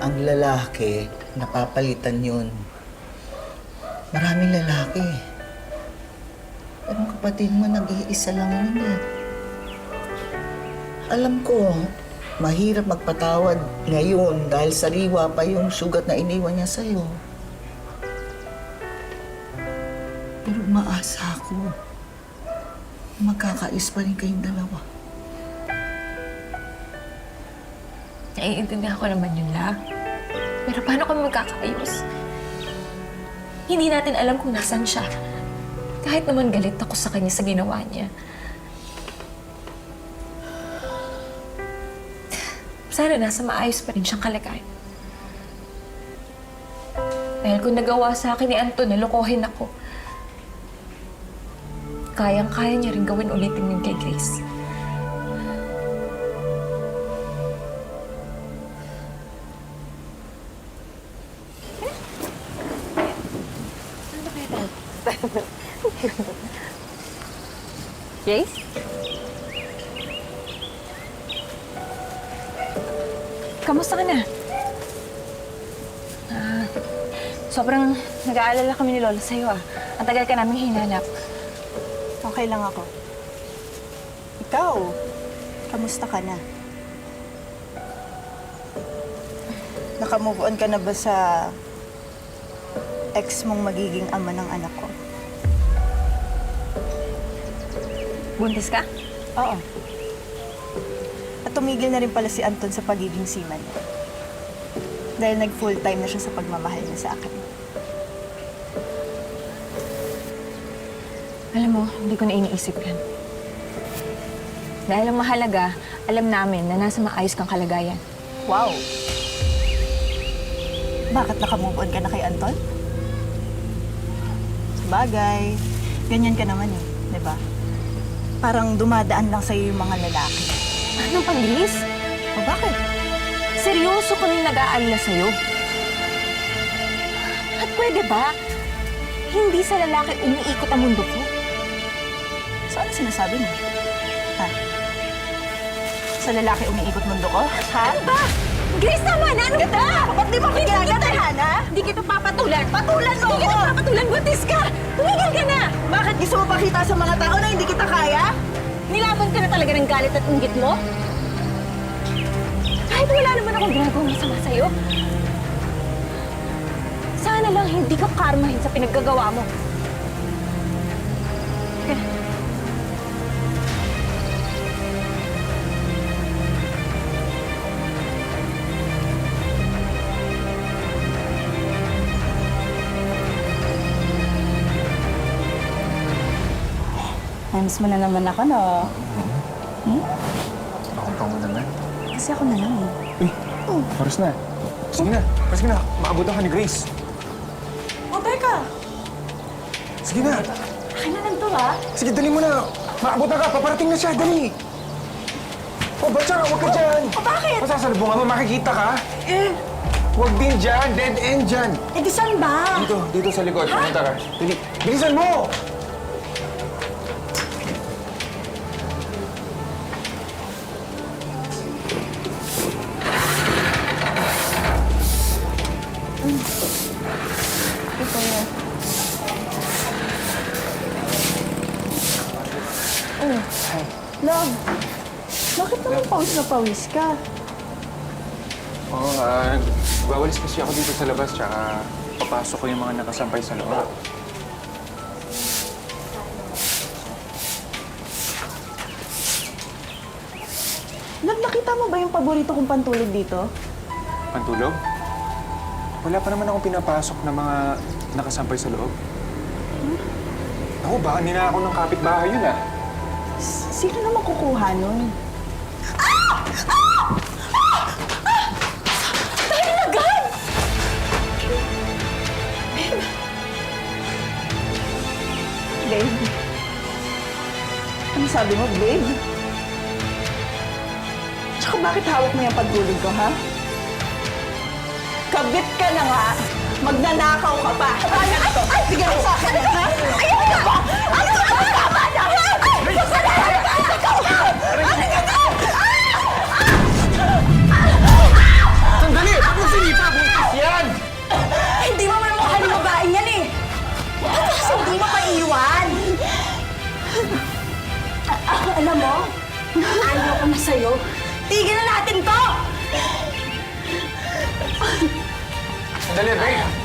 Ang lalaki, napapalitan yun. Maraming lalaki. Pero ang kapatid mo, nag-iisa lang yun eh. Alam ko, mahirap magpatawad ngayon dahil sariwa pa yung sugat na iniwan niya sa'yo. Pero umaasa ako, magkakais pa rin kayong dalawa. Naiintindihan ko naman yun, La. Pero paano kami magkakaayos? Hindi natin alam kung nasan siya. Kahit naman galit ako sa kanya sa ginawa niya. Sana nasa maayos pa rin siyang kalagayan. Dahil kung nagawa sa akin ni Anton na lokohin ako, kayang-kaya niya rin gawin ulitin yun kay Grace. Ano kaya tayo? Grace? Kamusta ka na? Sobrang nag-aalala kami ni Lola sa'yo ah. Ang tagal ka namin hinanap. Okay lang ako. Ikaw, kamusta ka na? Naka-move on ka na ba sa ex mong magiging ama ng anak ko? Buntis ka? Oo. At tumigil na rin pala si Anton sa pagiging seaman niya. Dahil nag-full-time na siya sa pagmamahal niya sa akin. Alam mo, hindi ko na iniisip yan. Dahil ang mahalaga, alam namin na nasa maayos kang kalagayan. Wow! Bakit naka-move on ka na kay Anton? Sabagay, ganyan ka naman eh, di ba? Parang dumadaan lang sa'yo yung mga lalaki. Anong pangbilis? O bakit? Seryoso kaming nag-aalala sa'yo. At pwede ba? Hindi sa lalaki umiikot ang mundo ko. So ano sinasabi mo? Ha? Sa lalaki umiikot mundo ko? Ha? Ano ba? Grace, tama na! Ano ba? Ba't di mo kinagatan, Hana? Hindi kita papatulan! Patulan mo Hindi kita ako! papatulan! Buntis ka! Tumigil ka na! Bakit gusto mo pakita sa mga tao na hindi kita kaya? Nilaban ka na talaga ng galit at inggit mo? Kahit wala naman akong ginagawang masama sa'yo. Sana lang hindi ka karmahin sa pinaggagawa mo. Okay. Miss mo na naman ako, no? Ako mo naman. Kasi ako na lang eh. Uy, oras na. Sige na, sige na. Maabutan ka ni Grace. Oh, teka! Sige na. Akin na lang to, ha? Sige, dali mo na. Maabutan ka, paparating na siya, dali. Oh, batsa, huwag ka dyan. Oh, bakit? Masasalubungan mo, makikita ka. Huwag din dyan, dead end dyan. Eh, di saan ba? Dito sa likod, pumunta ka. Dali, bilisan mo! Love, bakit naman pawis na pawis ka? Oo, nagwawalis kasi ako dito sa labas, tsaka papasok ko yung mga nakasampay sa loob. Love, nakita mo ba yung paborito kong pantulog dito? Pantulog? Wala pa naman akong pinapasok na mga nakasampay sa loob. Ako, baka ninakaw ng kapitbahay yun, ah. Sino naman kukuha nun? Dahil agad! Babe? Ano sabi mo, babe? Tsaka bakit hawak mo yung pantulog ko, ha? Kabit ka na nga! Magnanakaw ka pa! Ay, sige mo sa akin, ha? Ayaw ka ba? Ano ka ba? Tama na! Sandali! Ako sinipa! Alam mo, ayaw ko na sa'yo. Tigil na natin to! Sandali, babe!